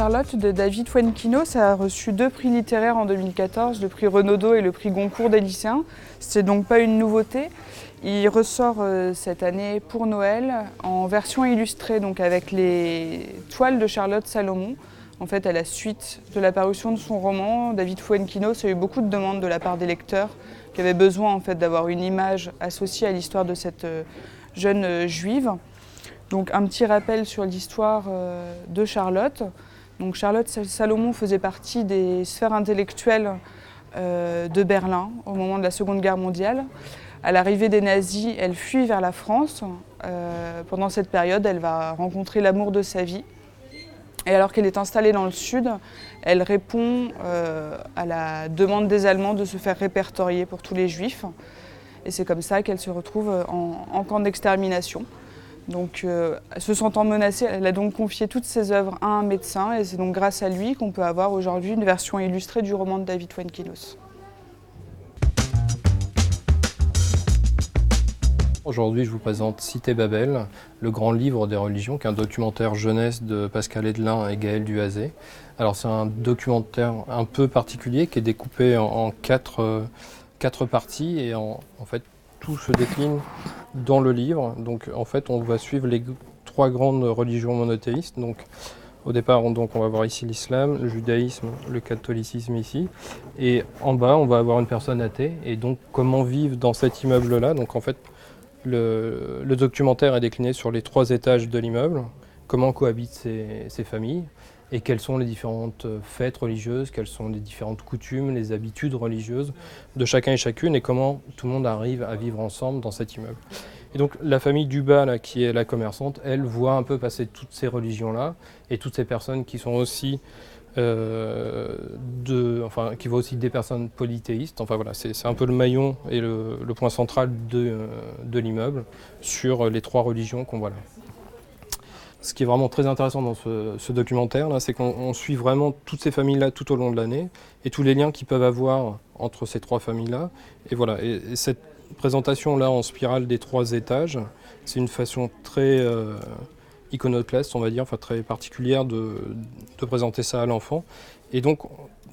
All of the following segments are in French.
Charlotte de David Fuenquinos a reçu 2 prix littéraires en 2014, le prix Renaudot et le prix Goncourt des lycéens. C'est donc pas une nouveauté. Il ressort cette année pour Noël en version illustrée, donc avec les toiles de Charlotte Salomon. En fait, à la suite de la parution de son roman, David Fuenquinos a eu beaucoup de demandes de la part des lecteurs qui avaient besoin en fait, d'avoir une image associée à l'histoire de cette jeune juive. Donc un petit rappel sur l'histoire de Charlotte. Donc Charlotte Salomon faisait partie des sphères intellectuelles de Berlin au moment de la Seconde Guerre mondiale. À l'arrivée des nazis, elle fuit vers la France. Pendant cette période, elle va rencontrer l'amour de sa vie. Et alors qu'elle est installée dans le sud, elle répond à la demande des Allemands de se faire répertorier pour tous les juifs. Et c'est comme ça qu'elle se retrouve en camp d'extermination. Donc, se sentant menacée, elle a donc confié toutes ses œuvres à un médecin et c'est donc grâce à lui qu'on peut avoir aujourd'hui une version illustrée du roman de David Fuenquinos. Aujourd'hui, je vous présente Cité Babel, le grand livre des religions, qui est un documentaire jeunesse de Pascal Hedelin et Gaël Duhazet. Alors, c'est un documentaire un peu particulier qui est découpé en quatre parties et en fait, tout se décline dans le livre. Donc en fait on va suivre les 3 grandes religions monothéistes. Donc au départ on va voir ici l'islam, le judaïsme, le catholicisme ici. Et en bas on va avoir une personne athée et donc comment vivre dans cet immeuble là. Donc en fait le documentaire est décliné sur les 3 étages de l'immeuble, comment cohabitent ces familles. Et quelles sont les différentes fêtes religieuses, quelles sont les différentes coutumes, les habitudes religieuses de chacun et chacune et comment tout le monde arrive à vivre ensemble dans cet immeuble. Et donc la famille du bas, là, qui est la commerçante, elle voit un peu passer toutes ces religions-là et toutes ces personnes qui sont aussi qui voient aussi des personnes polythéistes. Enfin voilà, c'est un peu le maillon et le point central de l'immeuble sur les 3 religions qu'on voit là. Ce qui est vraiment très intéressant dans ce documentaire, c'est qu'on suit vraiment toutes ces familles-là tout au long de l'année et tous les liens qu'ils peuvent avoir entre ces 3 familles-là. Et voilà, et cette présentation-là en spirale des 3 étages, c'est une façon très iconoclaste, on va dire, enfin très particulière de présenter ça à l'enfant. Et donc,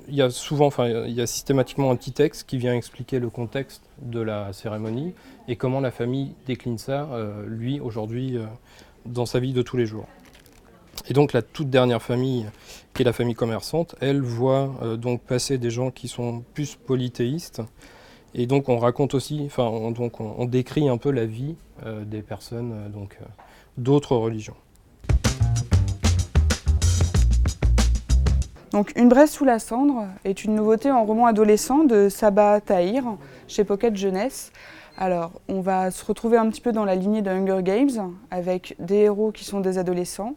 il y a systématiquement un petit texte qui vient expliquer le contexte de la cérémonie et comment la famille décline ça, lui, aujourd'hui, dans sa vie de tous les jours. Et donc la toute dernière famille, qui est la famille commerçante, elle voit donc passer des gens qui sont plus polythéistes. Et donc on raconte aussi, on décrit un peu la vie des personnes d'autres religions. Donc Une braise sous la cendre est une nouveauté en roman adolescent de Saba Tahir chez Pocket Jeunesse. Alors, on va se retrouver un petit peu dans la lignée de Hunger Games, avec des héros qui sont des adolescents.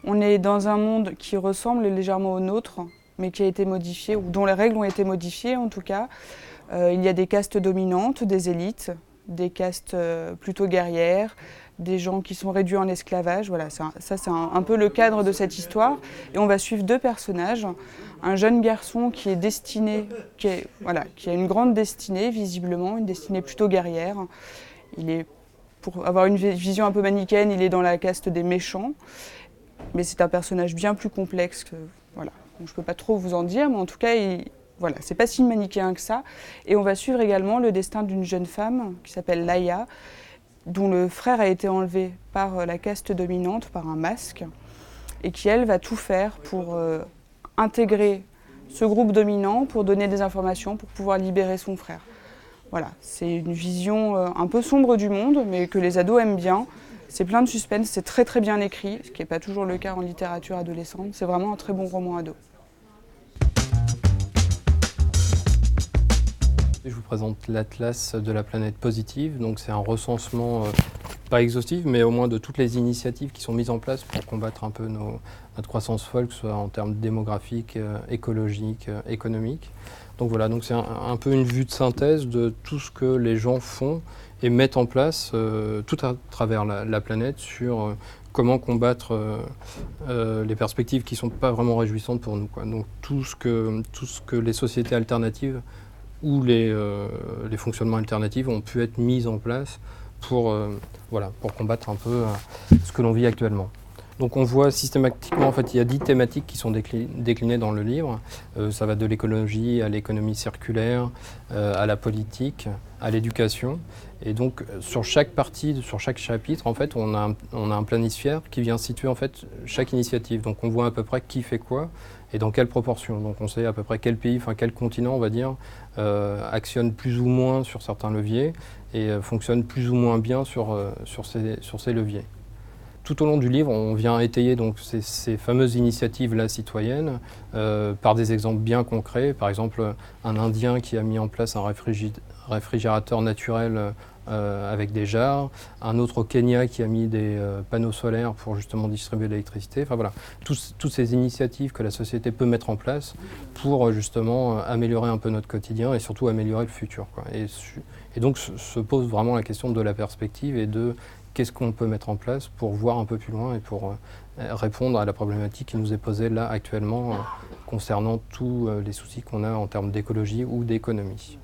On est dans un monde qui ressemble légèrement au nôtre, mais qui a été modifié, ou dont les règles ont été modifiées en tout cas. Il y a des castes dominantes, des élites, des castes plutôt guerrières, des gens qui sont réduits en esclavage. Voilà, ça c'est un peu le cadre de cette histoire. Et on va suivre 2 personnages. Un jeune garçon qui est destiné, qui a une grande destinée, visiblement, une destinée plutôt guerrière. Pour avoir une vision un peu manichéenne, il est dans la caste des méchants. Mais c'est un personnage bien plus complexe que, voilà. Donc, je ne peux pas trop vous en dire, mais en tout cas, c'est pas si manichéen que ça. Et on va suivre également le destin d'une jeune femme qui s'appelle Laïa, dont le frère a été enlevé par la caste dominante, par un masque, et qui, elle, va tout faire pour intégrer ce groupe dominant, pour donner des informations, pour pouvoir libérer son frère. Voilà, c'est une vision un peu sombre du monde, mais que les ados aiment bien. C'est plein de suspense, c'est très très bien écrit, ce qui n'est pas toujours le cas en littérature adolescente. C'est vraiment un très bon roman ado. Je vous présente l'Atlas de la planète positive. Donc c'est un recensement, pas exhaustif, mais au moins de toutes les initiatives qui sont mises en place pour combattre un peu notre croissance folle, que ce soit en termes démographiques, écologiques, économiques. Donc voilà, donc c'est un peu une vue de synthèse de tout ce que les gens font et mettent en place tout à travers la planète sur comment combattre les perspectives qui ne sont pas vraiment réjouissantes pour nous, quoi. Donc tout ce que les sociétés alternatives où les fonctionnements alternatifs ont pu être mis en place pour combattre un peu ce que l'on vit actuellement. Donc on voit systématiquement, en fait, il y a 10 thématiques qui sont déclinées dans le livre. Ça va de l'écologie à l'économie circulaire, à la politique, à l'éducation. Et donc sur chaque partie, sur chaque chapitre, en fait, on a un planisphère qui vient situer en fait chaque initiative. Donc on voit à peu près qui fait quoi et dans quelle proportion. Donc on sait à peu près quel pays, enfin quel continent, on va dire, actionne plus ou moins sur certains leviers et fonctionne plus ou moins bien sur ces leviers. Tout au long du livre, on vient étayer donc ces fameuses initiatives-là citoyennes par des exemples bien concrets. Par exemple, un Indien qui a mis en place un réfrigérateur naturel avec des jarres, un autre au Kenya qui a mis des panneaux solaires pour justement distribuer de l'électricité. Enfin voilà, toutes ces initiatives que la société peut mettre en place pour justement améliorer un peu notre quotidien et surtout améliorer le futur, quoi. Et donc se pose vraiment la question de la perspective et de qu'est-ce qu'on peut mettre en place pour voir un peu plus loin et pour répondre à la problématique qui nous est posée là actuellement concernant tous les soucis qu'on a en termes d'écologie ou d'économie.